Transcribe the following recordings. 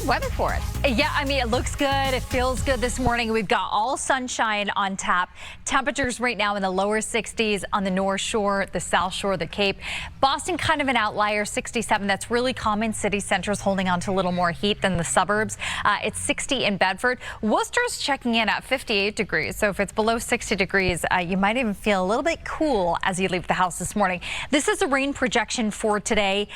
weather for us. Yeah, I mean, it looks good. It feels good this morning. We've got all sunshine on tap. Temperatures right now in the lower 60s on the North Shore, the South Shore, the Cape. Boston kind of an outlier, 67. That's really common. City centers holding on to a little more heat than the suburbs. It's 60 in Bedford. Worcester's checking in at 58 degrees. So if it's below 60 degrees, you might even feel a little bit cool as you leave the house this morning. This is a rain projection for today.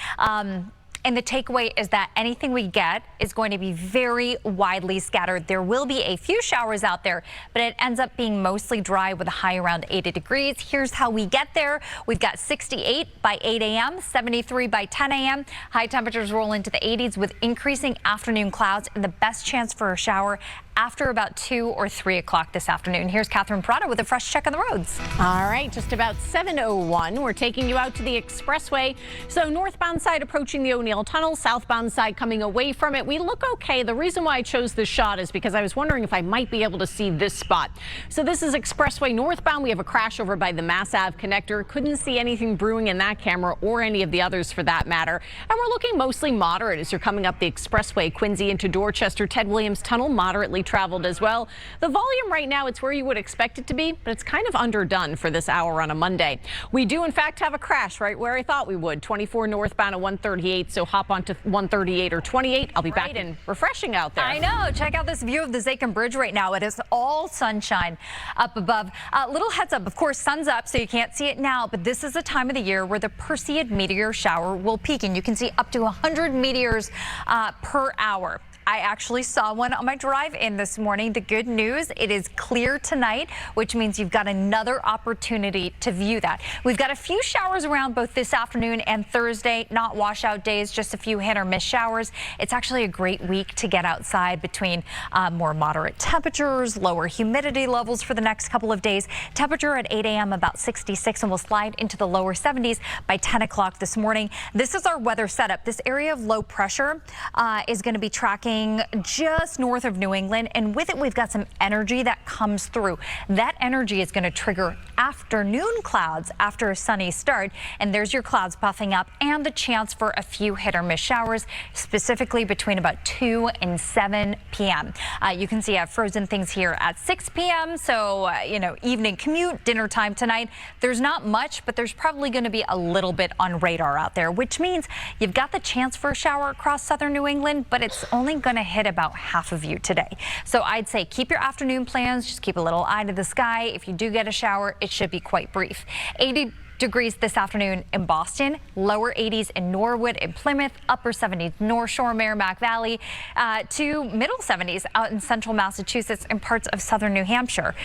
And the takeaway is that anything we get is going to be very widely scattered. There will be a few showers out there, but it ends up being mostly dry with a high around 80 degrees. Here's how we get there. We've got 68 by 8 a.m., 73 by 10 a.m. High temperatures roll into the 80s with increasing afternoon clouds and the best chance for a shower after about 2 or 3 o'clock this afternoon. Here's Parrott with a fresh check on the roads. All right, just about 7:01. We're taking you out to the expressway. So northbound side approaching the O'Neill Tunnel, southbound side coming away from it. We look okay. The reason why I chose this shot is because I was wondering if I might be able to see this spot. So this is expressway northbound. We have a crash over by the Mass Ave connector. Couldn't see anything brewing in that camera or any of the others for that matter. And we're looking mostly moderate as you're coming up the expressway, Quincy into Dorchester. Ted Williams Tunnel moderately traveled as well. The volume right now, it's where you would expect it to be, but it's kind of underdone for this hour on a Monday. We do in fact have a crash right where I thought we would. 24 northbound at 138, so hop onto 138 or 28. I'll be back and refreshing out there. I know. Check out this view of the Zachem Bridge right now. It is all sunshine up above. Little heads up, of course, sun's up, so you can't see it now, but this is a time of the year where the Perseid meteor shower will peak, and you can see up to 100 meteors per hour. I actually saw one on my drive in this morning. The good news, it is clear tonight, which means you've got another opportunity to view that. We've got a few showers around both this afternoon and Thursday, not washout days, just a few hit or miss showers. It's actually a great week to get outside between more moderate temperatures, lower humidity levels for the next couple of days. Temperature at 8 a.m. about 66 and will slide into the lower 70s by 10 o'clock this morning. This is our weather setup. This area of low pressure is going to be tracking just north of New England, and with it we've got some energy that comes through. That energy is going to trigger afternoon clouds after a sunny start, and there's your clouds puffing up and the chance for a few hit or miss showers, specifically between about 2 and 7 p.m. You can see I've frozen things here at 6 p.m. So evening commute, dinner time tonight. There's not much, but there's probably going to be a little bit on radar out there, which means you've got the chance for a shower across southern New England, but it's only going to hit about half of you today. So I'd say keep your afternoon plans, just keep a little eye to the sky. If you do get a shower, it should be quite brief. 80 degrees this afternoon in Boston, lower 80s in Norwood and Plymouth, upper 70s North Shore, Merrimack Valley, to middle 70s out in central Massachusetts and parts of southern New Hampshire.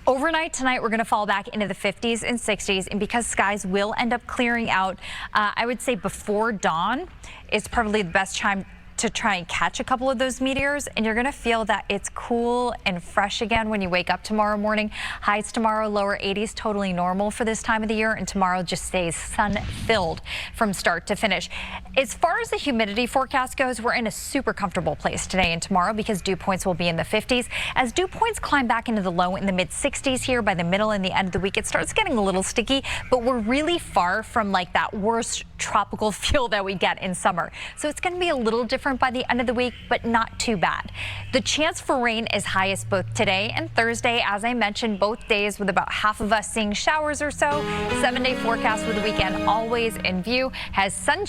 Overnight tonight, we're going to fall back into the 50s and 60s, and because skies will end up clearing out, I would say before dawn is probably the best time to try and catch a couple of those meteors, and you're going to feel that it's cool and fresh again when you wake up tomorrow morning. Highs tomorrow, lower 80s, totally normal for this time of the year, and tomorrow just stays sun-filled from start to finish. As far as the humidity forecast goes, we're in a super comfortable place today and tomorrow because dew points will be in the 50s. As dew points climb back into the low in the mid-60s here by the middle and the end of the week, it starts getting a little sticky, but we're really far from like that worst tropical feel that we get in summer. So it's going to be a little different by the end of the week, but not too bad. The chance for rain is highest both today and Thursday. As I mentioned, both days with about half of us seeing showers or so. 7-day forecast with the weekend always in view has sunshine.